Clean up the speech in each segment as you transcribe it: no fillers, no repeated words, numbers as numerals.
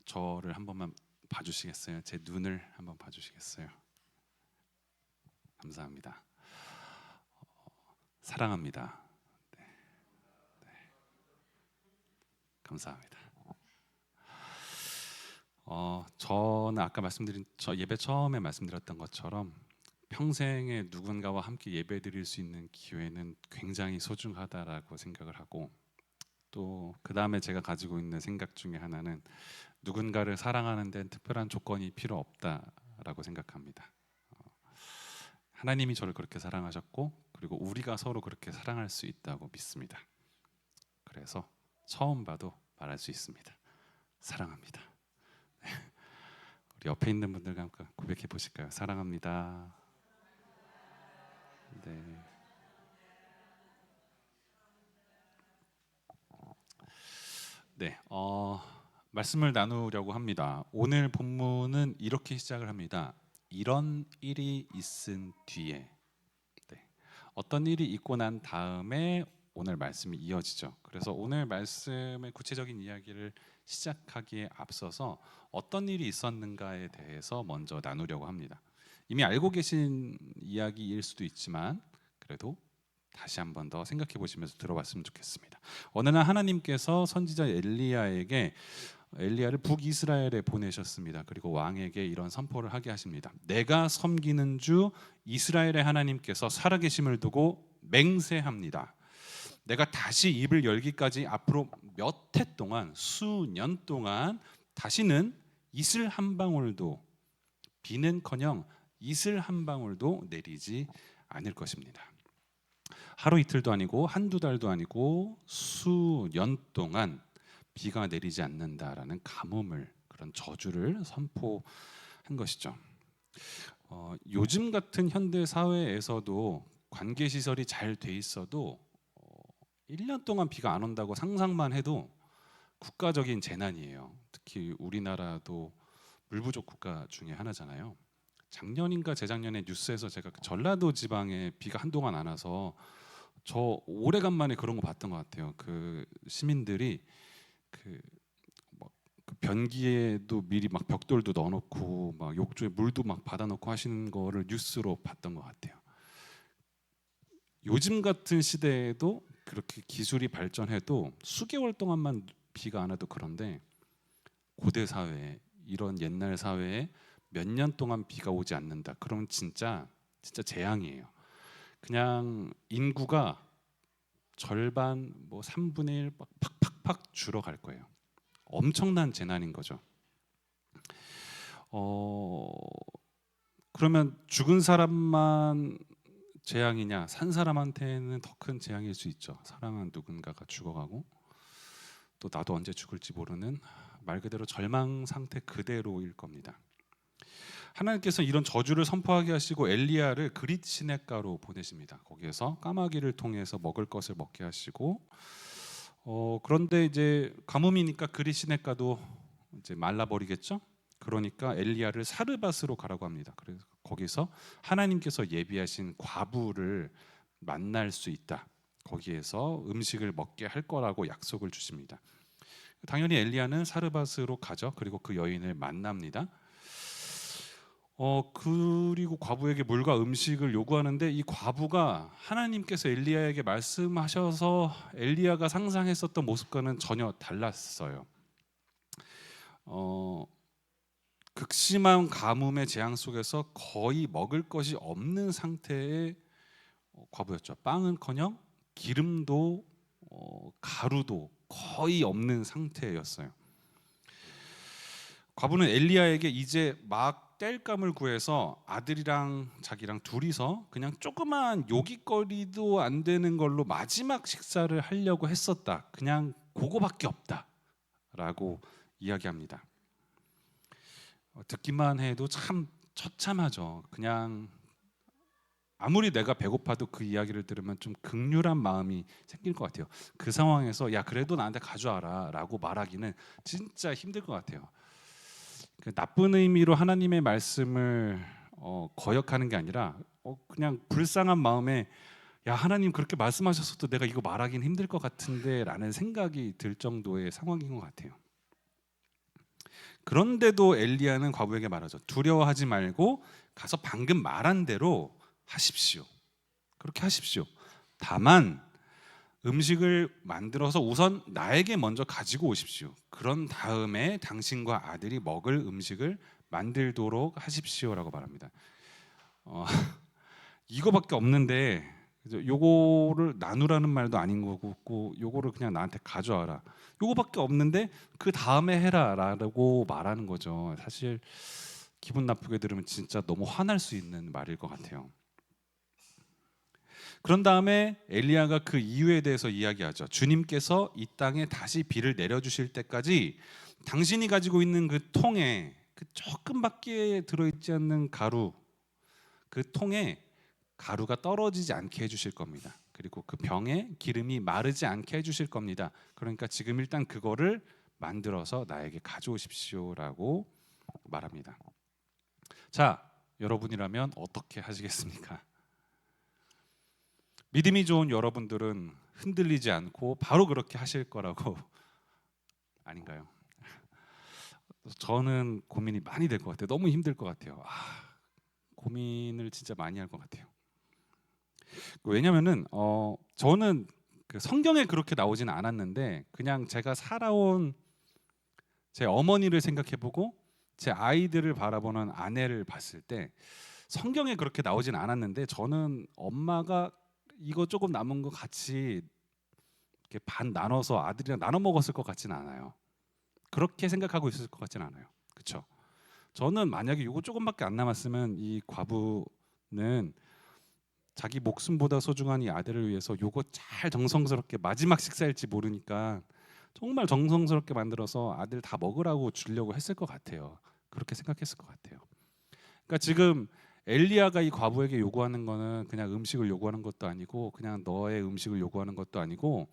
저를 한 번만 봐주시겠어요? 제 눈을 한번 봐주시겠어요? 감사합니다. 사랑합니다. 네, 감사합니다. 저는 아까 말씀드린 저 예배 처음에 말씀드렸던 것처럼 평생에 누군가와 함께 예배드릴 수 있는 기회는 굉장히 소중하다라고 생각을 하고, 또 그 다음에 제가 가지고 있는 생각 중에 하나는 누군가를 사랑하는 데는 특별한 조건이 필요 없다라고 생각합니다. 하나님이 저를 그렇게 사랑하셨고, 그리고 우리가 서로 그렇게 사랑할 수 있다고 믿습니다. 그래서 처음 봐도 말할 수 있습니다. 사랑합니다. 우리 옆에 있는 분들과 함께 고백해 보실까요? 사랑합니다. 네. 네. 말씀을 나누려고 합니다. 오늘 본문은 이렇게 시작을 합니다. 이런 일이 있은 뒤에. 네. 어떤 일이 있고 난 다음에 오늘 말씀이 이어지죠. 그래서 오늘 말씀의 구체적인 이야기를 시작하기에 앞서서 어떤 일이 있었는가에 대해서 먼저 나누려고 합니다. 이미 알고 계신 이야기일 수도 있지만 그래도 다시 한 번 더 생각해 보시면서 들어봤으면 좋겠습니다. 어느 날 하나님께서 선지자 엘리야를 북이스라엘에 보내셨습니다. 그리고 왕에게 이런 선포를 하게 하십니다. 내가 섬기는 주 이스라엘의 하나님께서 살아계심을 두고 맹세합니다. 내가 다시 입을 열기까지 앞으로 몇 해 동안, 수년 동안 다시는 이슬 한 방울도, 비는커녕 이슬 한 방울도 내리지 않을 것입니다. 하루 이틀도 아니고 한두 달도 아니고 수년 동안 비가 내리지 않는다라는 가뭄을, 그런 저주를 선포한 것이죠. 요즘 같은 현대 사회에서도 관계 시설이 잘 돼 있어도 1년 동안 비가 안 온다고 상상만 해도 국가적인 재난이에요. 특히 우리나라도 물 부족 국가 중에 하나잖아요. 작년인가 재작년에 뉴스에서 제가 전라도 지방에 비가 한동안 안 와서 저 오래간만에 그런 거 봤던 것 같아요. 그 시민들이 그 변기에도 미리 막 벽돌도 넣어놓고 막 욕조에 물도 막 받아놓고 하시는 거를 뉴스로 봤던 것 같아요. 요즘 같은 시대에도 그렇게 기술이 발전해도 수개월 동안만 비가 안 와도 그런데, 고대 사회, 이런 옛날 사회에 몇 년 동안 비가 오지 않는다. 그럼 진짜 재앙이에요. 그냥 인구가 절반, 뭐 3분의 1 팍팍팍 줄어갈 거예요. 엄청난 재난인 거죠. 그러면 죽은 사람만 재앙이냐? 산 사람한테는 더 큰 재앙일 수 있죠. 사랑한 누군가가 죽어가고, 또 나도 언제 죽을지 모르는 말 그대로 절망 상태 그대로일 겁니다. 하나님께서 이런 저주를 선포하게 하시고 엘리야를 그릿 시냇가로 보내십니다. 거기에서 까마귀를 통해서 먹을 것을 먹게 하시고, 그런데 이제 가뭄이니까 그릿 시냇가도 이제 말라버리겠죠. 그러니까 엘리야를 사르밧으로 가라고 합니다. 그래서 거기서 하나님께서 예비하신 과부를 만날 수 있다. 거기에서 음식을 먹게 할 거라고 약속을 주십니다. 당연히 엘리야는 사르밧으로 가죠. 그리고 그 여인을 만납니다. 그리고 과부에게 물과 음식을 요구하는데, 이 과부가 하나님께서 엘리야에게 말씀하셔서 엘리야가 상상했었던 모습과는 전혀 달랐어요. 극심한 가뭄의 재앙 속에서 거의 먹을 것이 없는 상태의 과부였죠. 빵은커녕 기름도 가루도 거의 없는 상태였어요. 과부는 엘리야에게 이제 막 땔감을 구해서 아들이랑 자기랑 둘이서 그냥 조그만 요깃거리도 안 되는 걸로 마지막 식사를 하려고 했었다. 그냥 그거밖에 없다라고 이야기합니다. 듣기만 해도 참 처참하죠. 그냥 아무리 내가 배고파도 그 이야기를 들으면 좀 극률한 마음이 생길 것 같아요. 그 상황에서 야 그래도 나한테 가져와라라고 말하기는 진짜 힘들 것 같아요. 그 나쁜 의미로 하나님의 말씀을 거역하는 게 아니라 그냥 불쌍한 마음에 야, 하나님 그렇게 말씀하셨어도 내가 이거 말하긴 힘들 것 같은데 라는 생각이 들 정도의 상황인 것 같아요. 그런데도 엘리야는 과부에게 말하죠. 두려워하지 말고 가서 방금 말한 대로 하십시오. 그렇게 하십시오. 다만 음식을 만들어서 우선 나에게 먼저 가지고 오십시오. 그런 다음에 당신과 아들이 먹을 음식을 만들도록 하십시오라고 말합니다. 이거밖에 없는데 요거를 나누라는 말도 아닌 거고 요거를 그냥 나한테 가져와라. 요거밖에 없는데 그 다음에 해라라고 말하는 거죠. 사실 기분 나쁘게 들으면 진짜 너무 화날 수 있는 말일 것 같아요. 그런 다음에 엘리야가 그 이유에 대해서 이야기하죠. 주님께서 이 땅에 다시 비를 내려주실 때까지 당신이 가지고 있는 그 통에 그 조금밖에 들어있지 않는 가루, 그 통에 가루가 떨어지지 않게 해주실 겁니다. 그리고 그 병에 기름이 마르지 않게 해주실 겁니다. 그러니까 지금 일단 그거를 만들어서 나에게 가져오십시오라고 말합니다. 자, 여러분이라면 어떻게 하시겠습니까? 믿음이 좋은 여러분들은 흔들리지 않고 바로 그렇게 하실 거라고 아닌가요? 저는 고민이 많이 될 것 같아요. 너무 힘들 것 같아요. 고민을 진짜 많이 할 것 같아요. 왜냐면은 저는 그 성경에 그렇게 나오지는 않았는데 그냥 제가 살아온 제 어머니를 생각해보고 제 아이들을 바라보는 아내를 봤을 때 성경에 그렇게 나오진 않았는데 저는 엄마가 이거 조금 남은 거 같이 이렇게 반 나눠서 아들이랑 나눠 먹었을 것 같지는 않아요. 그렇게 생각하고 있을 것 같지는 않아요. 그렇죠? 저는 만약에 이거 조금밖에 안 남았으면 이 과부는 자기 목숨보다 소중한 이 아들을 위해서 요거 잘 정성스럽게 마지막 식사일지 모르니까 정말 정성스럽게 만들어서 아들 다 먹으라고 주려고 했을 것 같아요. 그렇게 생각했을 것 같아요. 그러니까 지금 엘리야가 이 과부에게 요구하는 거는 그냥 음식을 요구하는 것도 아니고 그냥 너의 음식을 요구하는 것도 아니고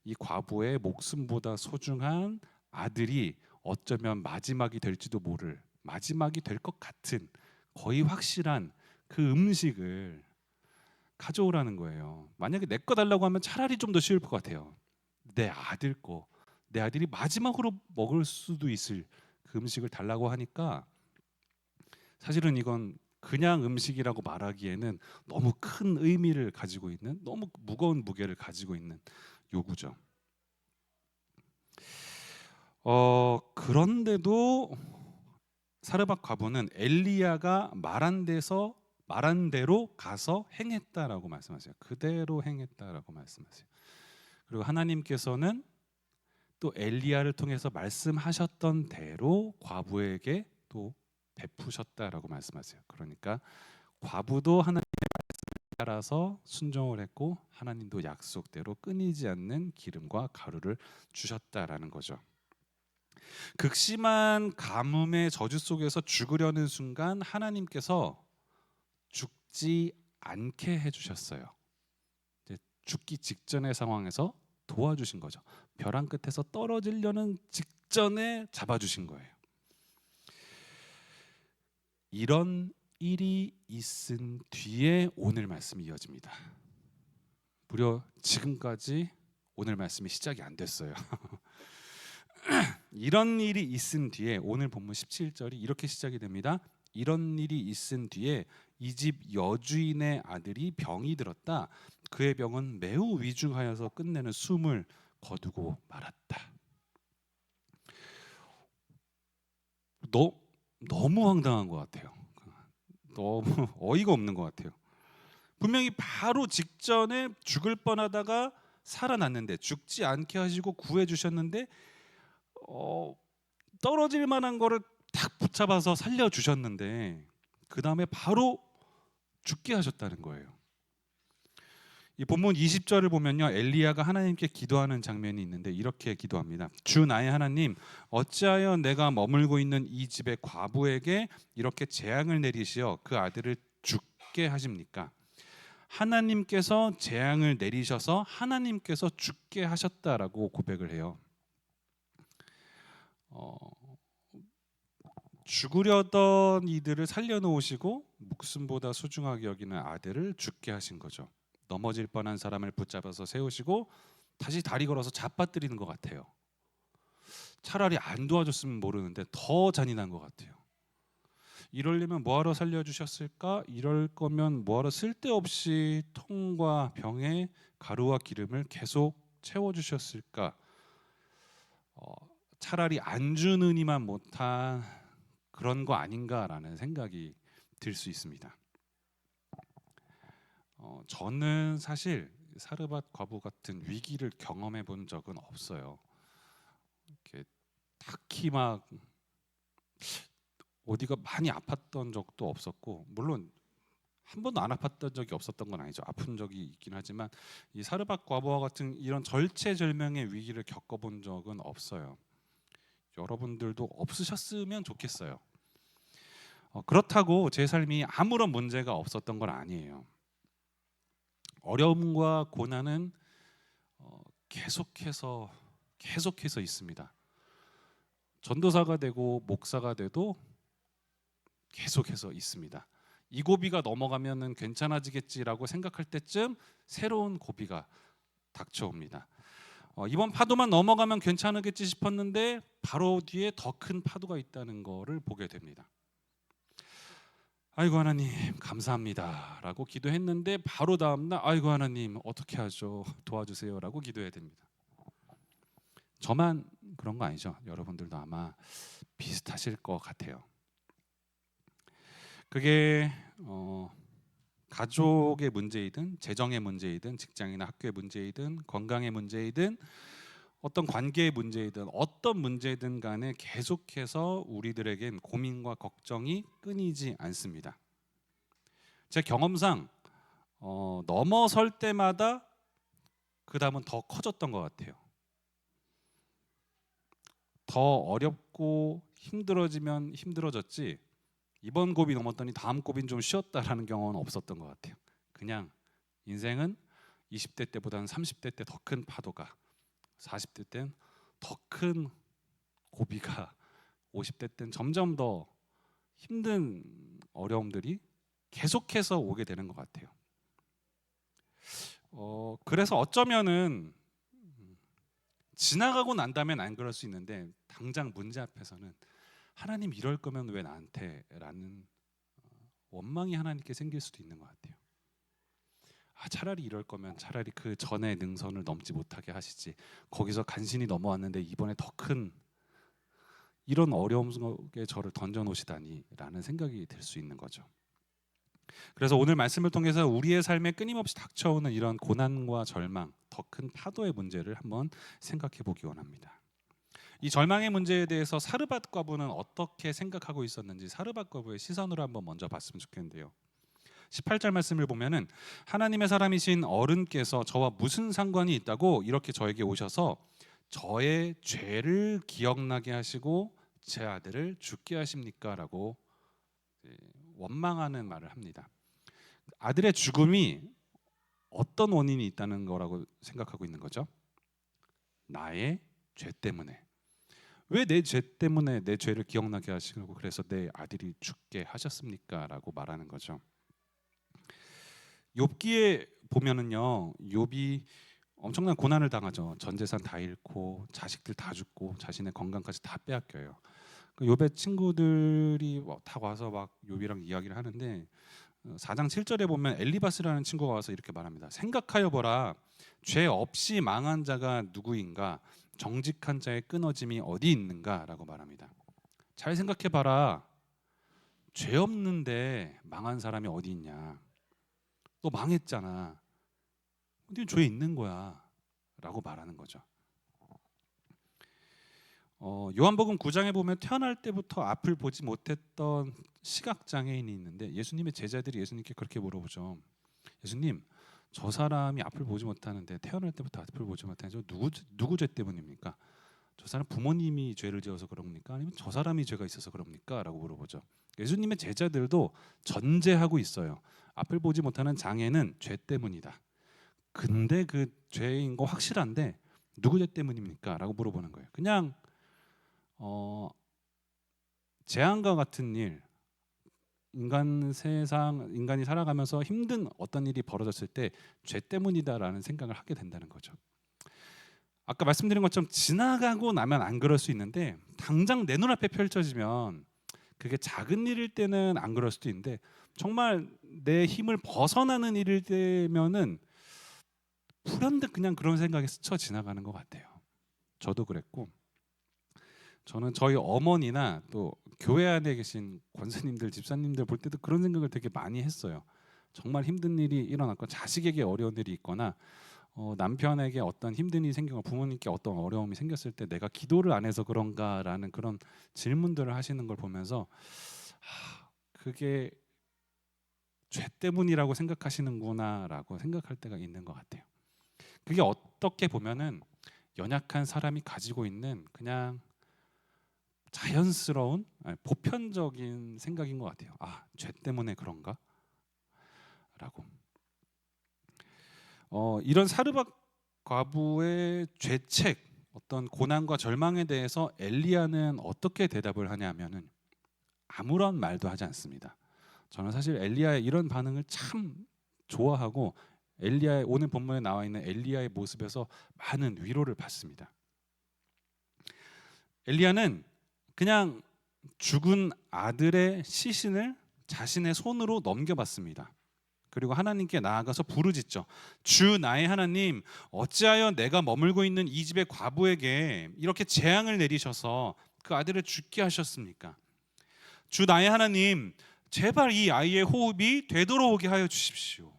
이 과부의 목숨보다 소중한 아들이 어쩌면 마지막이 될지도 모를 마지막이 될 것 같은 거의 확실한 그 음식을 가져오라는 거예요. 만약에 내 거 달라고 하면 차라리 좀 더 쉬울 것 같아요. 내 아들 거, 내 아들이 마지막으로 먹을 수도 있을 그 음식을 달라고 하니까 사실은 이건 그냥 음식이라고 말하기에는 너무 큰 의미를 가지고 있는 너무 무거운 무게를 가지고 있는 요구죠. 그런데도 사르밧 과부는 엘리야가 말한 대로 가서 행했다라고 말씀하세요. 그대로 행했다라고 말씀하세요. 그리고 하나님께서는 또 엘리야를 통해서 말씀하셨던 대로 과부에게 또 베푸셨다라고 말씀하세요. 그러니까 과부도 하나님의 말씀에 따라서 순종을 했고 하나님도 약속대로 끊이지 않는 기름과 가루를 주셨다라는 거죠. 극심한 가뭄의 저주 속에서 죽으려는 순간 하나님께서 죽지 않게 해주셨어요. 이제 죽기 직전의 상황에서 도와주신 거죠. 벼랑 끝에서 떨어지려는 직전에 잡아주신 거예요. 이런 일이 있은 뒤에 오늘 말씀이 이어집니다. 무려 지금까지 오늘 말씀이 시작이 안 됐어요. 이런 일이 있은 뒤에 오늘 본문 17절이 이렇게 시작이 됩니다. 이런 일이 있은 뒤에 이 집 여주인의 아들이 병이 들었다. 그의 병은 매우 위중하여서 끝내는 숨을 거두고 말았다. 너무 황당한 것 같아요. 너무 어이가 없는 것 같아요. 분명히 바로 직전에 죽을 뻔하다가 살아났는데 죽지 않게 하시고 구해 주셨는데 떨어질 만한 거를 딱 붙잡아서 살려 주셨는데 그 다음에 바로 죽게 하셨다는 거예요. 이 본문 20절을 보면요, 엘리야가 하나님께 기도하는 장면이 있는데 이렇게 기도합니다. 주 나의 하나님, 어찌하여 내가 머물고 있는 이 집의 과부에게 이렇게 재앙을 내리시어 그 아들을 죽게 하십니까? 하나님께서 재앙을 내리셔서 하나님께서 죽게 하셨다라고 고백을 해요. 죽으려던 이들을 살려놓으시고 목숨보다 소중하게 여기는 아들을 죽게 하신 거죠. 넘어질 뻔한 사람을 붙잡아서 세우시고 다시 다리 걸어서 잡아뜨리는 것 같아요. 차라리 안 도와줬으면 모르는데 더 잔인한 것 같아요. 이러려면 뭐하러 살려주셨을까? 이럴 거면 뭐하러 쓸데없이 통과 병에 가루와 기름을 계속 채워주셨을까? 차라리 안 주느니만 못한 그런 거 아닌가라는 생각이 들 수 있습니다. 저는 사실 사르밧 과부 같은 위기를 경험해 본 적은 없어요. 이렇게 딱히 막 어디가 많이 아팠던 적도 없었고, 물론 한 번도 안 아팠던 적이 없었던 건 아니죠. 아픈 적이 있긴 하지만 이 사르밧 과부와 같은 이런 절체절명의 위기를 겪어본 적은 없어요. 여러분들도 없으셨으면 좋겠어요. 그렇다고 제 삶이 아무런 문제가 없었던 건 아니에요. 어려움과 고난은 계속해서 있습니다. 전도사가 되고 목사가 돼도 계속해서 있습니다. 이 고비가 넘어가면은 괜찮아지겠지라고 생각할 때쯤 새로운 고비가 닥쳐옵니다. 이번 파도만 넘어가면 괜찮겠지 싶었는데 바로 뒤에 더 큰 파도가 있다는 것을 보게 됩니다. 아이고 하나님 감사합니다라고 기도했는데 바로 다음날 아이고 하나님 어떻게 하죠? 도와주세요라고 기도해야 됩니다. 저만 그런 거 아니죠? 여러분들도 아마 비슷하실 것 같아요. 그게 가족의 문제이든 재정의 문제이든 직장이나 학교의 문제이든 건강의 문제이든 어떤 관계의 문제이든 어떤 문제든 간에 계속해서 우리들에겐 고민과 걱정이 끊이지 않습니다. 제 경험상 넘어설 때마다 그 다음은 더 커졌던 것 같아요. 더 어렵고 힘들어지면 힘들어졌지 이번 고비 넘었더니 다음 고비는 좀 쉬었다라는 경험은 없었던 것 같아요. 그냥 인생은 20대 때보다는 30대 때 더 큰 파도가, 40대 때는 더 큰 고비가, 50대 때는 점점 더 힘든 어려움들이 계속해서 오게 되는 것 같아요. 그래서 어쩌면은 지나가고 난 다음엔 안 그럴 수 있는데 당장 문제 앞에서는 하나님 이럴 거면 왜 나한테라는 원망이 하나님께 생길 수도 있는 것 같아요. 차라리 이럴 거면 차라리 그 전에 능선을 넘지 못하게 하시지. 거기서 간신히 넘어왔는데 이번에 더 큰 이런 어려움 속에 저를 던져놓으시다니라는 생각이 들 수 있는 거죠. 그래서 오늘 말씀을 통해서 우리의 삶에 끊임없이 닥쳐오는 이런 고난과 절망, 더 큰 파도의 문제를 한번 생각해 보기 원합니다. 이 절망의 문제에 대해서 사르밧 과부는 어떻게 생각하고 있었는지 사르밧 과부의 시선으로 한번 먼저 봤으면 좋겠는데요. 18절 말씀을 보면은 하나님의 사람이신 어른께서 저와 무슨 상관이 있다고 이렇게 저에게 오셔서 저의 죄를 기억나게 하시고 제 아들을 죽게 하십니까? 라고 원망하는 말을 합니다. 아들의 죽음이 어떤 원인이 있다는 거라고 생각하고 있는 거죠? 나의 죄 때문에. 왜 내 죄 때문에 내 죄를 기억나게 하시고 그래서 내 아들이 죽게 하셨습니까? 라고 말하는 거죠. 욥기에 보면은요, 욥이 엄청난 고난을 당하죠. 전 재산 다 잃고 자식들 다 죽고 자신의 건강까지 다 빼앗겨요. 욥의 친구들이 다 와서 막 욥이랑 이야기를 하는데 4장 7절에 보면 엘리바스라는 친구가 와서 이렇게 말합니다. 생각하여 보라, 죄 없이 망한 자가 누구인가? 정직한 자의 끊어짐이 어디 있는가라고 말합니다. 잘 생각해 봐라. 죄 없는데 망한 사람이 어디 있냐? 너 망했잖아. 근데 죄 있는 거야. 라고 말하는 거죠. 요한복음 9장에 보면 태어날 때부터 앞을 보지 못했던 시각장애인이 있는데 예수님의 제자들이 예수님께 그렇게 물어보죠. 예수님, 저 사람이 앞을 보지 못하는데 태어날 때부터 앞을 보지 못하는 누구 죄 때문입니까? 저 사람 부모님이 죄를 지어서 그럽니까? 아니면 저 사람이 죄가 있어서 그럽니까? 라고 물어보죠. 예수님의 제자들도 전제하고 있어요. 앞을 보지 못하는 장애는 죄 때문이다. 근데 그 죄인 거 확실한데 누구 죄 때문입니까? 라고 물어보는 거예요. 그냥 재앙과 같은 일, 인간이 살아가면서 힘든 어떤 일이 벌어졌을 때 죄 때문이다라는 생각을 하게 된다는 거죠. 아까 말씀드린 것처럼 지나가고 나면 안 그럴 수 있는데 당장 내 눈앞에 펼쳐지면 그게 작은 일일 때는 안 그럴 수도 있는데 정말 내 힘을 벗어나는 일일 때면은 불현듯 그냥 그런 생각이 스쳐 지나가는 것 같아요. 저도 그랬고, 저는 저희 어머니나 또 교회 안에 계신 권사님들, 집사님들 볼 때도 그런 생각을 되게 많이 했어요. 정말 힘든 일이 일어났거나 자식에게 어려운 일이 있거나 남편에게 어떤 힘든 일이 생기거나 부모님께 어떤 어려움이 생겼을 때 내가 기도를 안 해서 그런가라는 그런 질문들을 하시는 걸 보면서 그게 죄 때문이라고 생각하시는구나라고 생각할 때가 있는 것 같아요. 그게 어떻게 보면은 연약한 사람이 가지고 있는 그냥 자연스러운 보편적인 생각인 것 같아요. 죄 때문에 그런가? 라고. 이런 사르밧 과부의 죄책, 어떤 고난과 절망에 대해서 엘리야는 어떻게 대답을 하냐면은 아무런 말도 하지 않습니다. 저는 사실 엘리야의 이런 반응을 참 좋아하고 엘리야의 오늘 본문에 나와 있는 엘리야의 모습에서 많은 위로를 받습니다. 엘리야는 그냥 죽은 아들의 시신을 자신의 손으로 넘겨봤습니다. 그리고 하나님께 나아가서 부르짖죠. 주 나의 하나님, 어찌하여 내가 머물고 있는 이 집의 과부에게 이렇게 재앙을 내리셔서 그 아들을 죽게 하셨습니까? 주 나의 하나님, 제발 이 아이의 호흡이 되돌아오게 하여 주십시오.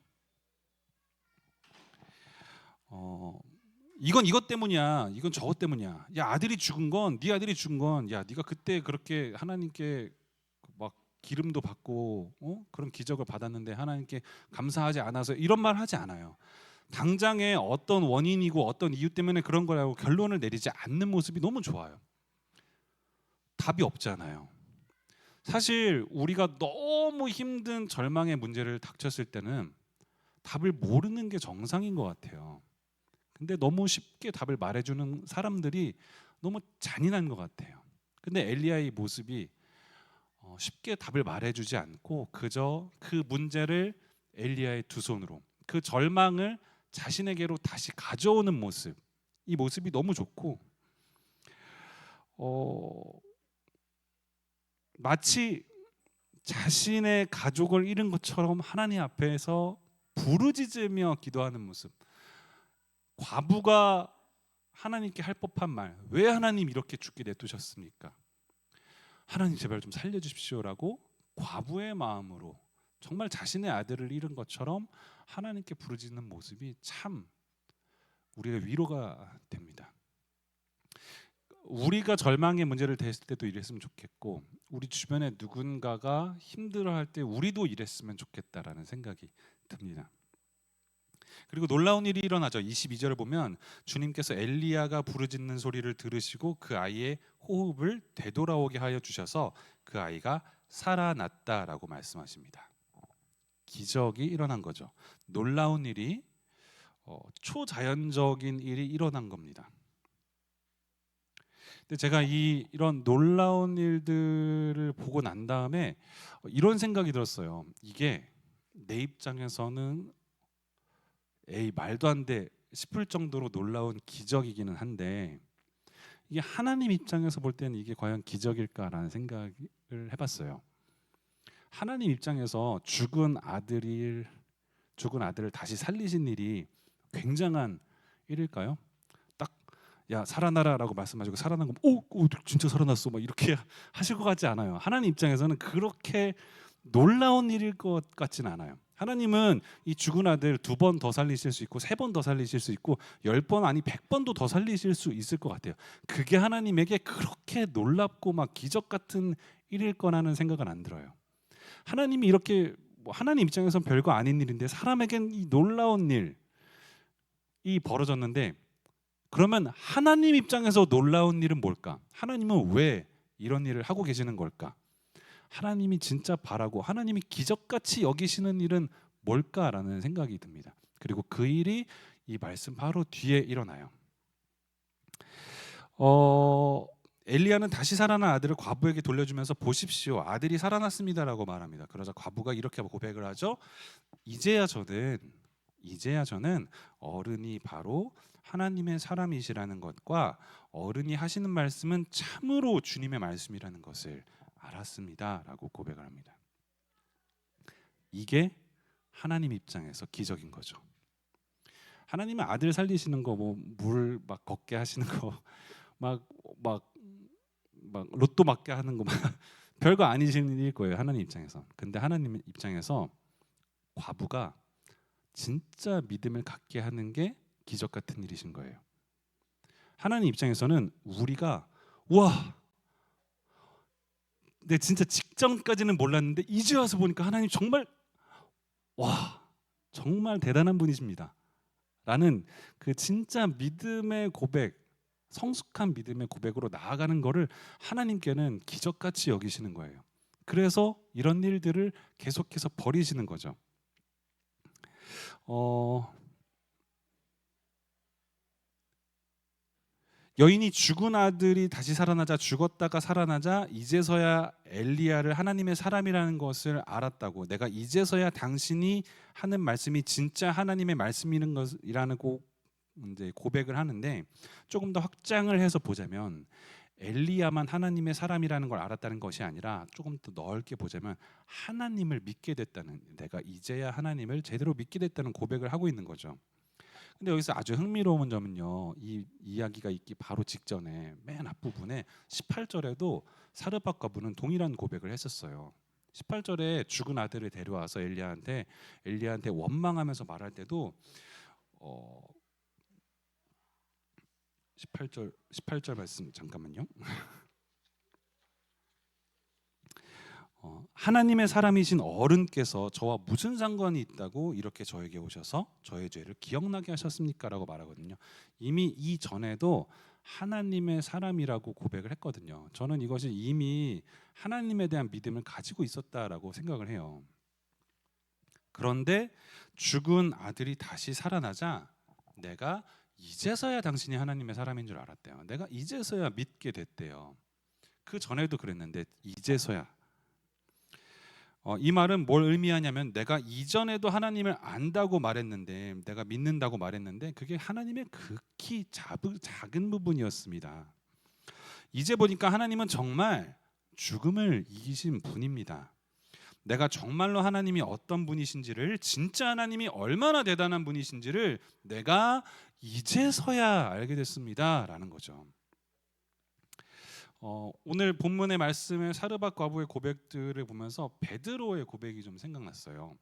이건 이것 때문이야. 이건 저것 때문이야. 야, 아들이 죽은 건 네 아들이 죽은 건 야, 네가 그때 그렇게 하나님께 막 기름도 받고 그런 기적을 받았는데 하나님께 감사하지 않아서 이런 말 하지 않아요. 당장에 어떤 원인이고 어떤 이유 때문에 그런 거라고 결론을 내리지 않는 모습이 너무 좋아요. 답이 없잖아요. 사실 우리가 너무 힘든 절망의 문제를 닥쳤을 때는 답을 모르는 게 정상인 것 같아요. 근데 너무 쉽게 답을 말해주는 사람들이 너무 잔인한 것 같아요. 근데 엘리야의 모습이 쉽게 답을 말해주지 않고 그저 그 문제를 엘리야의 두 손으로, 그 절망을 자신에게로 다시 가져오는 모습, 이 모습이 너무 좋고 마치 자신의 가족을 잃은 것처럼 하나님 앞에서 부르짖으며 기도하는 모습. 과부가 하나님께 할 법한 말, 왜 하나님 이렇게 죽게 냅두셨습니까? 하나님 제발 좀 살려주십시오라고 과부의 마음으로 정말 자신의 아들을 잃은 것처럼 하나님께 부르짖는 모습이 참 우리가 위로가 됩니다. 우리가 절망의 문제를 대했을 때도 이랬으면 좋겠고 우리 주변에 누군가가 힘들어할 때 우리도 이랬으면 좋겠다라는 생각이 듭니다. 그리고 놀라운 일이 일어나죠. 22절을 보면 주님께서 엘리야가 부르짖는 소리를 들으시고 그 아이의 호흡을 되돌아오게 하여 주셔서 그 아이가 살아났다라고 말씀하십니다. 기적이 일어난 거죠. 놀라운 일이 초자연적인 일이 일어난 겁니다. 근데 제가 이런 놀라운 일들을 보고 난 다음에 이런 생각이 들었어요. 이게 내 입장에서는 에이 말도 안 돼 싶을 정도로 놀라운 기적이기는 한데 이게 하나님 입장에서 볼 때는 이게 과연 기적일까라는 생각을 해봤어요. 하나님 입장에서 죽은 아들을 다시 살리신 일이 굉장한 일일까요? 딱 야 살아나라라고 말씀하시고 살아난 거면 오 진짜 살아났어 막 이렇게 하실 것 같지 않아요. 하나님 입장에서는 그렇게 놀라운 일일 것 같지는 않아요. 하나님은 이 죽은 아들 2번 더 살리실 수 있고 3번 더 살리실 수 있고 10번 아니 100번도 더 살리실 수 있을 것 같아요. 그게 하나님에게 그렇게 놀랍고 막 기적 같은 일일 거라는 생각은 안 들어요. 하나님이 이렇게 하나님 입장에선 별거 아닌 일인데 사람에겐 이 놀라운 일이 벌어졌는데 그러면 하나님 입장에서 놀라운 일은 뭘까? 하나님은 왜 이런 일을 하고 계시는 걸까? 하나님이 진짜 바라고 하나님이 기적같이 여기시는 일은 뭘까라는 생각이 듭니다. 그리고 그 일이 이 말씀 바로 뒤에 일어나요. 엘리야는 다시 살아난 아들을 과부에게 돌려주면서 보십시오, 아들이 살아났습니다라고 말합니다. 그러자 과부가 이렇게 고백을 하죠. 이제야 저는 어른이 바로 하나님의 사람이시라는 것과 어른이 하시는 말씀은 참으로 주님의 말씀이라는 것을 알았습니다라고 고백을 합니다. 이게 하나님 입장에서 기적인 거죠. 하나님은 아들 살리시는 거, 뭐 물 막 걷게 하시는 거, 막 로또 맞게 하는 거 별거 아니신 일일 거예요, 하나님 입장에서. 근데 하나님 입장에서 과부가 진짜 믿음을 갖게 하는 게 기적 같은 일이신 거예요. 하나님 입장에서는 우리가 와, 내 진짜 직전까지는 몰랐는데 이제 와서 보니까 하나님 정말 정말 대단한 분이십니다 라는 그 진짜 믿음의 고백, 성숙한 믿음의 고백으로 나아가는 거를 하나님께는 기적같이 여기시는 거예요. 그래서 이런 일들을 계속해서 버리시는 거죠. 여인이 죽은 아들이 다시 살아나자, 죽었다가 살아나자 이제서야 엘리야를 하나님의 사람이라는 것을 알았다고, 내가 이제서야 당신이 하는 말씀이 진짜 하나님의 말씀이라는 것이라는 이제 고백을 하는데, 조금 더 확장을 해서 보자면 엘리야만 하나님의 사람이라는 걸 알았다는 것이 아니라 조금 더 넓게 보자면 하나님을 믿게 됐다는, 내가 이제야 하나님을 제대로 믿게 됐다는 고백을 하고 있는 거죠. 근데 여기서 아주 흥미로운 점은요, 이 이야기가 있기 바로 직전에 맨 앞부분에 18절에도 사르밧 과부는 동일한 고백을 했었어요. 18절에 죽은 아들을 데려와서 엘리야한테 원망하면서 말할 때도 18절 말씀 잠깐만요. 하나님의 사람이신 어른께서 저와 무슨 상관이 있다고 이렇게 저에게 오셔서 저의 죄를 기억나게 하셨습니까? 라고 말하거든요. 이미 이전에도 하나님의 사람이라고 고백을 했거든요. 저는 이것이 이미 하나님에 대한 믿음을 가지고 있었다라고 생각을 해요. 그런데 죽은 아들이 다시 살아나자 내가 이제서야 당신이 하나님의 사람인 줄 알았대요. 내가 이제서야 믿게 됐대요. 그 전에도 그랬는데 이제서야. 이 말은 뭘 의미하냐면, 내가 이전에도 하나님을 안다고 말했는데, 내가 믿는다고 말했는데 그게 하나님의 극히 작은 부분이었습니다. 이제 보니까 하나님은 정말 죽음을 이기신 분입니다. 내가 정말로 하나님이 어떤 분이신지를, 진짜 하나님이 얼마나 대단한 분이신지를 내가 이제서야 알게 됐습니다 라는 거죠. 오늘 본문의 말씀의 사르밧 과부의 고백들을 보면서 베드로의 고백이 좀 생각났어요.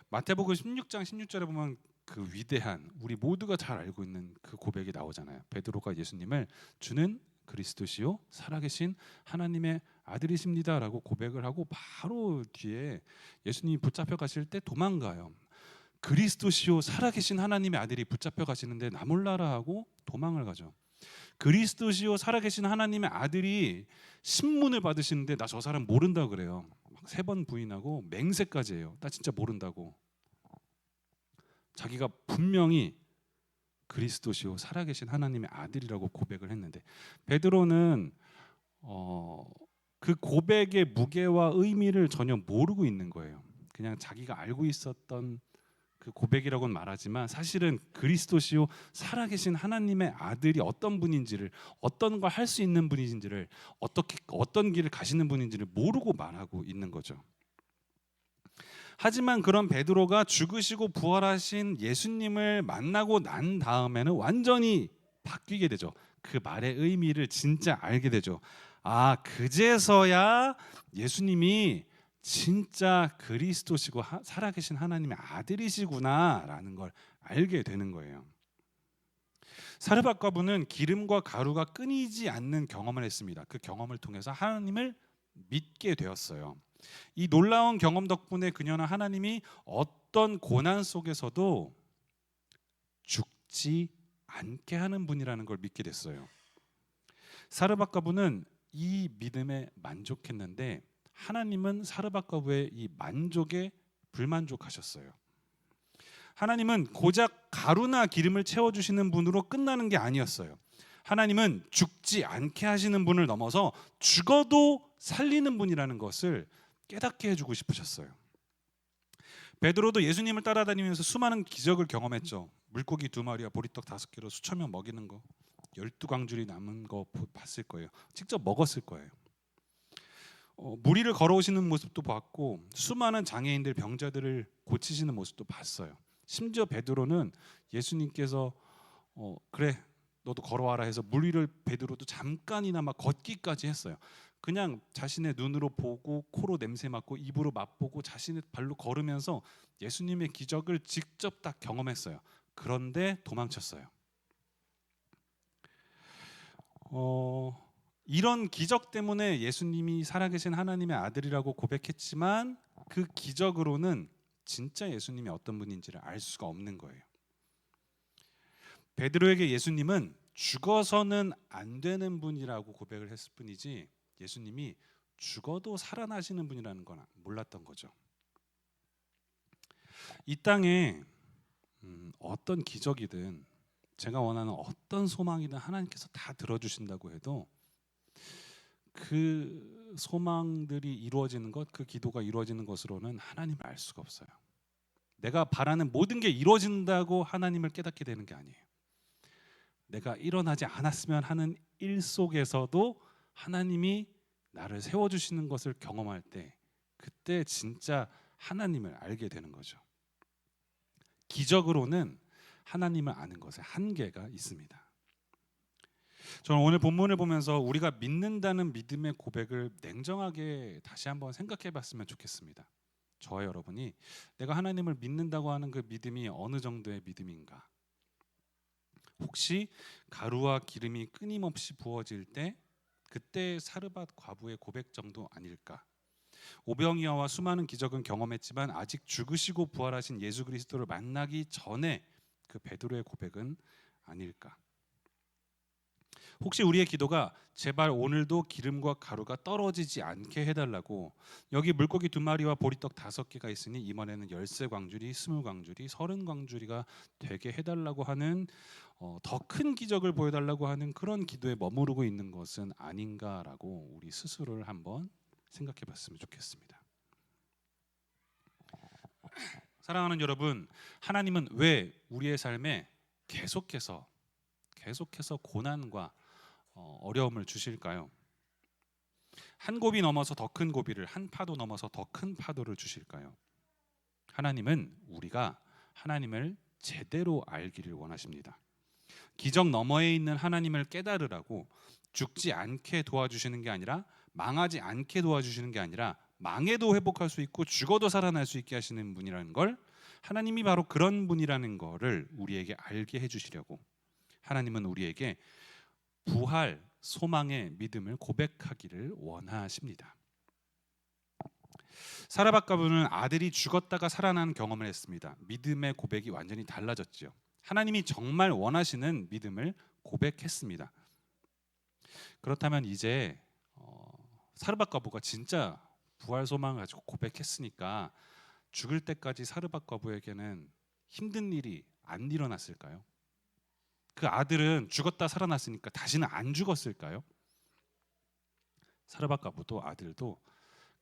마태복음 16장 16절에 보면 그 위대한, 우리 모두가 잘 알고 있는 그 고백이 나오잖아요. 베드로가 예수님을 주는 그리스도시요 살아계신 하나님의 아들이십니다라고 고백을 하고 바로 뒤에 예수님이 붙잡혀 가실 때 도망가요. 그리스도시요 살아계신 하나님의 아들이 붙잡혀 가시는데 나 몰라라 하고 도망을 가죠. 그리스도시요 살아계신 하나님의 아들이 신문을 받으시는데 나 저 사람 모른다 그래요. 3번 부인하고 맹세까지 해요. 나 진짜 모른다고. 자기가 분명히 그리스도시요 살아계신 하나님의 아들이라고 고백을 했는데, 베드로는 그 고백의 무게와 의미를 전혀 모르고 있는 거예요. 그냥 자기가 알고 있었던 그 고백이라고는 말하지만 사실은 그리스도시요 살아계신 하나님의 아들이 어떤 분인지를, 어떤 걸 할 수 있는 분인지를, 어떤 길을 가시는 분인지를 모르고 말하고 있는 거죠. 하지만 그런 베드로가 죽으시고 부활하신 예수님을 만나고 난 다음에는 완전히 바뀌게 되죠. 그 말의 의미를 진짜 알게 되죠. 아, 그제서야 예수님이 진짜 그리스도시고 살아계신 하나님의 아들이시구나라는 걸 알게 되는 거예요. 사르밧 과부는 기름과 가루가 끊이지 않는 경험을 했습니다. 그 경험을 통해서 하나님을 믿게 되었어요. 이 놀라운 경험 덕분에 그녀는 하나님이 어떤 고난 속에서도 죽지 않게 하는 분이라는 걸 믿게 됐어요. 사르밧 과부는 이 믿음에 만족했는데 하나님은 사르밧 과부의 이 만족에 불만족하셨어요. 하나님은 고작 가루나 기름을 채워주시는 분으로 끝나는 게 아니었어요. 하나님은 죽지 않게 하시는 분을 넘어서 죽어도 살리는 분이라는 것을 깨닫게 해주고 싶으셨어요. 베드로도 예수님을 따라다니면서 수많은 기적을 경험했죠. 물고기 2마리와 보리떡 5개로 수천 명 먹이는 거, 12광줄이 남은 거 봤을 거예요. 직접 먹었을 거예요. 물 위를 걸어오시는 모습도 봤고 수많은 장애인들, 병자들을 고치시는 모습도 봤어요. 심지어 베드로는 예수님께서 그래 너도 걸어와라 해서 물 위를 베드로도 잠깐이나마 걷기까지 했어요. 그냥 자신의 눈으로 보고 코로 냄새 맡고 입으로 맛보고 자신의 발로 걸으면서 예수님의 기적을 직접 다 경험했어요. 그런데 도망쳤어요. 이런 기적 때문에 예수님이 살아계신 하나님의 아들이라고 고백했지만 그 기적으로는 진짜 예수님이 어떤 분인지를 알 수가 없는 거예요. 베드로에게 예수님은 죽어서는 안 되는 분이라고 고백을 했을 뿐이지 예수님이 죽어도 살아나시는 분이라는 건 몰랐던 거죠. 이 땅에 어떤 기적이든 제가 원하는 어떤 소망이든 하나님께서 다 들어주신다고 해도 그 소망들이 이루어지는 것, 그 기도가 이루어지는 것으로는 하나님을 알 수가 없어요. 내가 바라는 모든 게 이루어진다고 하나님을 깨닫게 되는 게 아니에요. 내가 일어나지 않았으면 하는 일 속에서도 하나님이 나를 세워주시는 것을 경험할 때 그때 진짜 하나님을 알게 되는 거죠. 기적으로는 하나님을 아는 것에 한계가 있습니다. 저는 오늘 본문을 보면서 우리가 믿는다는 믿음의 고백을 냉정하게 다시 한번 생각해 봤으면 좋겠습니다. 저와 여러분이 내가 하나님을 믿는다고 하는 그 믿음이 어느 정도의 믿음인가? 혹시 가루와 기름이 끊임없이 부어질 때 그때 사르밧 과부의 고백 정도 아닐까? 오병이어와 수많은 기적은 경험했지만 아직 죽으시고 부활하신 예수 그리스도를 만나기 전에 그 베드로의 고백은 아닐까? 혹시 우리의 기도가 제발 오늘도 기름과 가루가 떨어지지 않게 해달라고, 여기 물고기 2마리와 보리떡 5개가 있으니 이번에는 13광줄이 20광줄이 30광줄이가 되게 해달라고 하는 더 큰 기적을 보여달라고 하는 그런 기도에 머무르고 있는 것은 아닌가라고 우리 스스로를 한번 생각해 봤으면 좋겠습니다. 사랑하는 여러분, 하나님은 왜 우리의 삶에 계속해서 고난과 어려움을 주실까요? 한 고비 넘어서 더 큰 고비를, 한 파도 넘어서 더 큰 파도를 주실까요? 하나님은 우리가 하나님을 제대로 알기를 원하십니다. 기적 너머에 있는 하나님을 깨달으라고 죽지 않게 도와주시는 게 아니라, 망하지 않게 도와주시는 게 아니라 망해도 회복할 수 있고 죽어도 살아날 수 있게 하시는 분이라는 걸, 하나님이 바로 그런 분이라는 거를 우리에게 알게 해주시려고 하나님은 우리에게 부활, 소망의 믿음을 고백하기를 원하십니다. 사르밧 과부는 아들이 죽었다가 살아난 경험을 했습니다. 믿음의 고백이 완전히 달라졌죠. 하나님이 정말 원하시는 믿음을 고백했습니다. 그렇다면 이제 사르밧 과부가 진짜 부활 소망을 가지고 고백했으니까 죽을 때까지 사르밧 과부에게는 힘든 일이 안 일어났을까요? 그 아들은 죽었다 살아났으니까 다시는 안 죽었을까요? 사르밧 과부도 아들도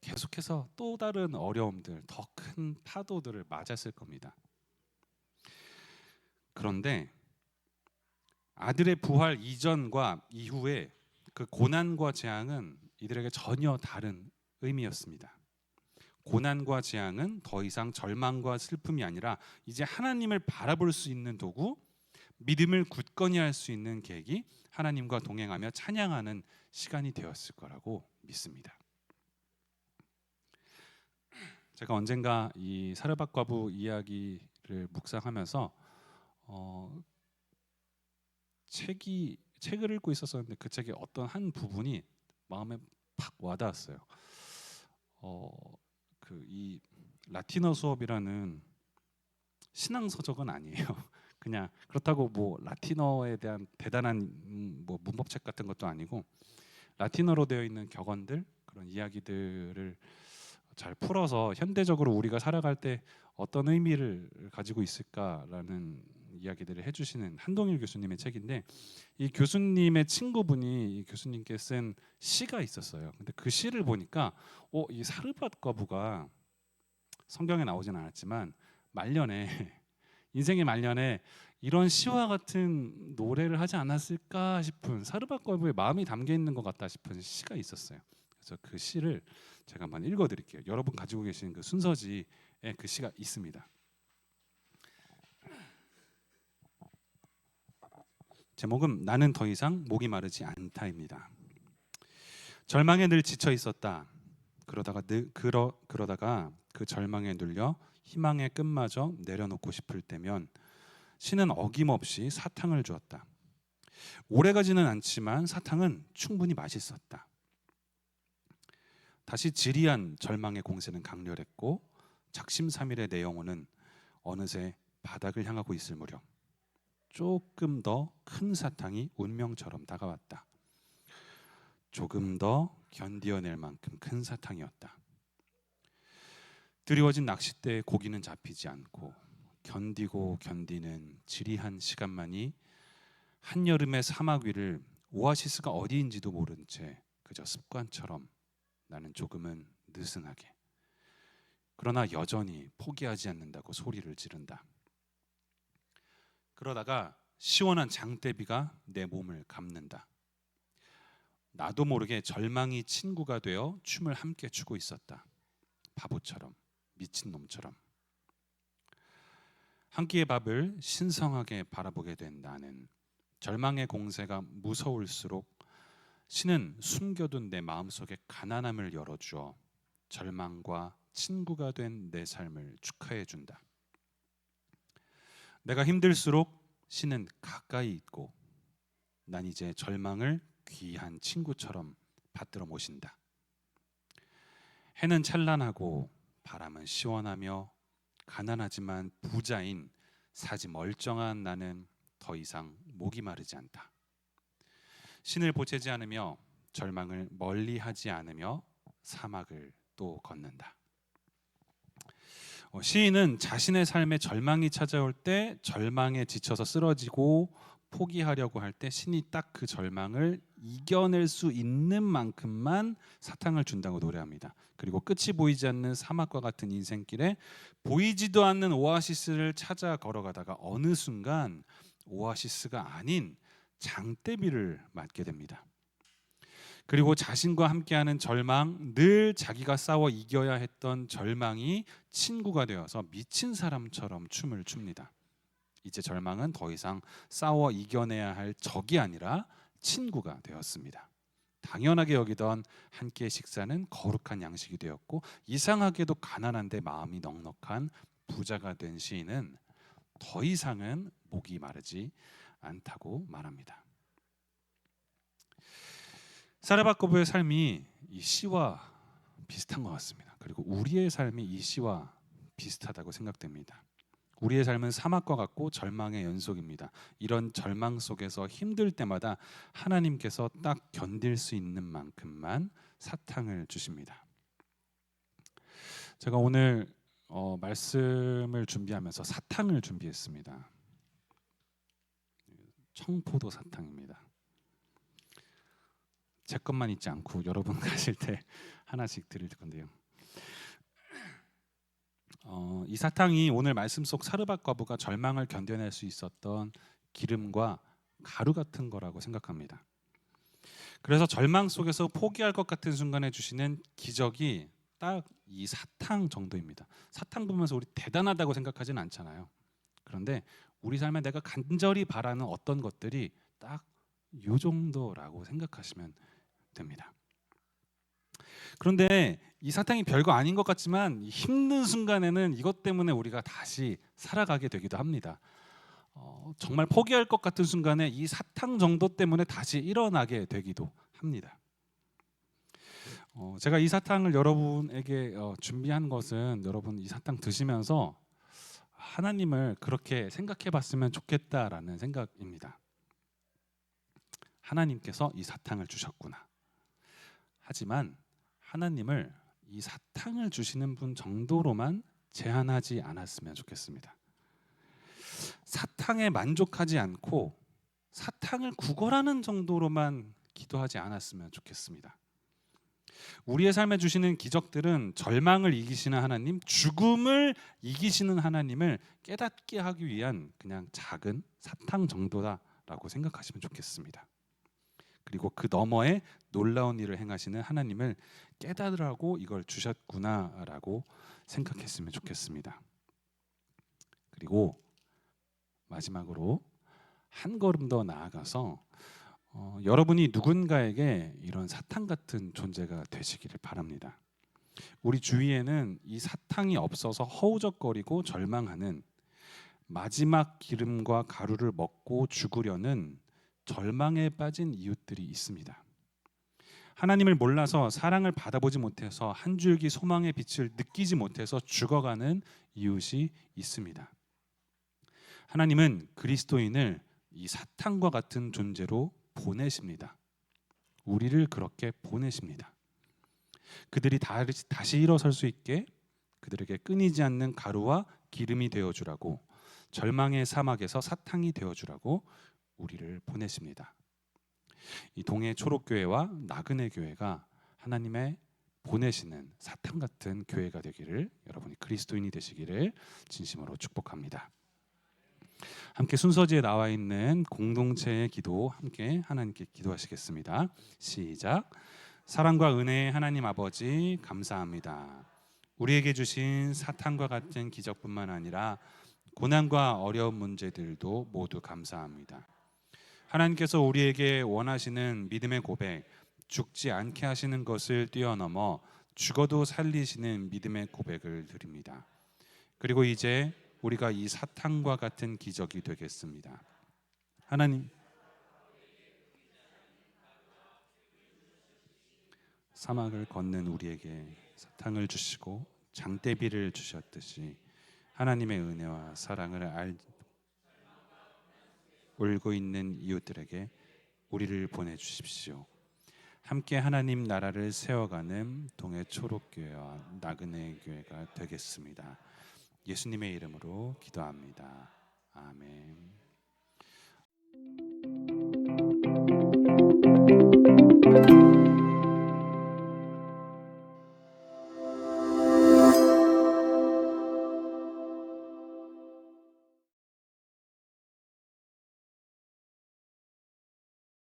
계속해서 또 다른 어려움들, 더 큰 파도들을 맞았을 겁니다. 그런데 아들의 부활 이전과 이후에 그 고난과 재앙은 이들에게 전혀 다른 의미였습니다. 고난과 재앙은 더 이상 절망과 슬픔이 아니라 이제 하나님을 바라볼 수 있는 도구, 믿음을 굳건히 할 수 있는 계기, 하나님과 동행하며 찬양하는 시간이 되었을 거라고 믿습니다. 제가 언젠가 이 사르밧 과부 이야기를 묵상하면서 책을 읽고 있었는데 그 책의 어떤 한 부분이 마음에 팍 와닿았어요. 이 라틴어 수업이라는 신앙 서적은 아니에요. 그냥 그렇다고 뭐 라틴어에 대한 대단한 뭐 문법책 같은 것도 아니고, 라틴어로 되어 있는 격언들, 그런 이야기들을 잘 풀어서 현대적으로 우리가 살아갈 때 어떤 의미를 가지고 있을까라는 이야기들을 해주시는 한동일 교수님의 책인데, 이 교수님의 친구분이 이 교수님께 쓴 시가 있었어요. 근데 그 시를 보니까 이 사르밧 과부가 성경에 나오진 않았지만 말년에 인생의 말년에 이런 시와 같은 노래를 하지 않았을까 싶은, 사르밧 과부의 마음이 담겨 있는 것 같다 싶은 시가 있었어요. 그래서 그 시를 제가 한번 읽어드릴게요. 여러분 가지고 계신 그 순서지에 그 시가 있습니다. 제목은 나는 더 이상 목이 마르지 않다입니다. 절망에 늘 지쳐 있었다. 그러다가 그 절망에 눌려 희망의 끝마저 내려놓고 싶을 때면 신은 어김없이 사탕을 주었다. 오래가지는 않지만 사탕은 충분히 맛있었다. 다시 지리한 절망의 공세는 강렬했고 작심삼일의 내 영혼은 어느새 바닥을 향하고 있을 무렵 조금 더 큰 사탕이 운명처럼 다가왔다. 조금 더 견디어낼 만큼 큰 사탕이었다. 드리워진 낚싯대에 고기는 잡히지 않고 견디고 견디는 지리한 시간만이 한여름의 사막 위를 오아시스가 어디인지도 모른 채 그저 습관처럼 나는 조금은 느슨하게, 그러나 여전히 포기하지 않는다고 소리를 지른다. 그러다가 시원한 장대비가 내 몸을 감는다. 나도 모르게 절망이 친구가 되어 춤을 함께 추고 있었다. 바보처럼, 미친놈처럼. 한 끼의 밥을 신성하게 바라보게 된 나는 절망의 공세가 무서울수록 신은 숨겨둔 내 마음속의 가난함을 열어주어 절망과 친구가 된 내 삶을 축하해 준다. 내가 힘들수록 신은 가까이 있고 난 이제 절망을 귀한 친구처럼 받들어 모신다. 해는 찬란하고 바람은 시원하며 가난하지만 부자인 사지 멀쩡한 나는 더 이상 목이 마르지 않다. 신을 보채지 않으며 절망을 멀리하지 않으며 사막을 또 걷는다. 시인은 자신의 삶에 절망이 찾아올 때 절망에 지쳐서 쓰러지고 포기하려고 할 때 신이 딱 그 절망을 이겨낼 수 있는 만큼만 사탕을 준다고 노래합니다. 그리고 끝이 보이지 않는 사막과 같은 인생길에 보이지도 않는 오아시스를 찾아 걸어가다가 어느 순간 오아시스가 아닌 장대비를 맞게 됩니다. 그리고 자신과 함께하는 절망, 늘 자기가 싸워 이겨야 했던 절망이 친구가 되어서 미친 사람처럼 춤을 춥니다. 이제 절망은 더 이상 싸워 이겨내야 할 적이 아니라 친구가 되었습니다. 당연하게 여기던 한 끼의 식사는 거룩한 양식이 되었고 이상하게도 가난한데 마음이 넉넉한 부자가 된 시인은 더 이상은 목이 마르지 않다고 말합니다. 사르밧 과부의 삶이 이 시와 비슷한 것 같습니다. 그리고 우리의 삶이 이 시와 비슷하다고 생각됩니다. 우리의 삶은 사막과 같고 절망의 연속입니다. 이런 절망 속에서 힘들 때마다 하나님께서 딱 견딜 수 있는 만큼만 사탕을 주십니다. 제가 오늘 말씀을 준비하면서 사탕을 준비했습니다. 청포도 사탕입니다. 제 것만 있지 않고 여러분 가실 때 하나씩 드릴 건데요. 이 사탕이 오늘 말씀 속 사르밧 과부가 절망을 견뎌낼 수 있었던 기름과 가루 같은 거라고 생각합니다. 그래서 절망 속에서 포기할 것 같은 순간에 주시는 기적이 딱 이 사탕 정도입니다. 사탕 보면서 우리 대단하다고 생각하진 않잖아요. 그런데 우리 삶에 내가 간절히 바라는 어떤 것들이 딱 이 정도라고 생각하시면 됩니다. 그런데 이 사탕이 별거 아닌 것 같지만 힘든 순간에는 이것 때문에 우리가 다시 살아가게 되기도 합니다. 정말 포기할 것 같은 순간에 이 사탕 정도 때문에 다시 일어나게 되기도 합니다. 제가 이 사탕을 여러분에게 준비한 것은 여러분 이 사탕 드시면서 하나님을 그렇게 생각해 봤으면 좋겠다라는 생각입니다. 하나님께서 이 사탕을 주셨구나. 하지만 하나님을 이 사탕을 주시는 분 정도로만 제한하지 않았으면 좋겠습니다. 사탕에 만족하지 않고 사탕을 구걸하는 정도로만 기도하지 않았으면 좋겠습니다. 우리의 삶에 주시는 기적들은 절망을 이기시는 하나님, 죽음을 이기시는 하나님을 깨닫게 하기 위한 그냥 작은 사탕 정도다라고 생각하시면 좋겠습니다. 그리고 그 너머에 놀라운 일을 행하시는 하나님을 깨달으라고 이걸 주셨구나라고 생각했으면 좋겠습니다. 그리고 마지막으로 한 걸음 더 나아가서 여러분이 누군가에게 이런 사탕 같은 존재가 되시기를 바랍니다. 우리 주위에는 이 사탕이 없어서 허우적거리고 절망하는, 마지막 기름과 가루를 먹고 죽으려는 절망에 빠진 이웃들이 있습니다. 하나님을 몰라서 사랑을 받아보지 못해서 한 줄기 소망의 빛을 느끼지 못해서 죽어가는 이웃이 있습니다. 하나님은 그리스도인을 이 사탕과 같은 존재로 보내십니다. 우리를 그렇게 보내십니다. 그들이 다시 일어설 수 있게 그들에게 끊이지 않는 가루와 기름이 되어주라고, 절망의 사막에서 사탕이 되어주라고 우리를 보내십니다. 이 동해 초록교회와 나그네 교회가 하나님의 보내시는 사탕 같은 교회가 되기를, 여러분이 그리스도인이 되시기를 진심으로 축복합니다. 함께 순서지에 나와 있는 공동체의 기도 함께 하나님께 기도하시겠습니다. 시작. 사랑과 은혜의 하나님 아버지, 감사합니다. 우리에게 주신 사탄과 같은 기적뿐만 아니라 고난과 어려운 문제들도 모두 감사합니다. 하나님께서 우리에게 원하시는 믿음의 고백, 죽지 않게 하시는 것을 뛰어넘어 죽어도 살리시는 믿음의 고백을 드립니다. 그리고 이제 우리가 이 사탄과 같은 기적이 되겠습니다. 하나님, 사막을 걷는 우리에게 사탕을 주시고 장대비를 주셨듯이 하나님의 은혜와 사랑을 울고 있는 이웃들에게 우리를 보내주십시오. 함께 하나님 나라를 세워가는 동해 초록교회와 나그네 교회가 되겠습니다. 예수님의 이름으로 기도합니다. 아멘.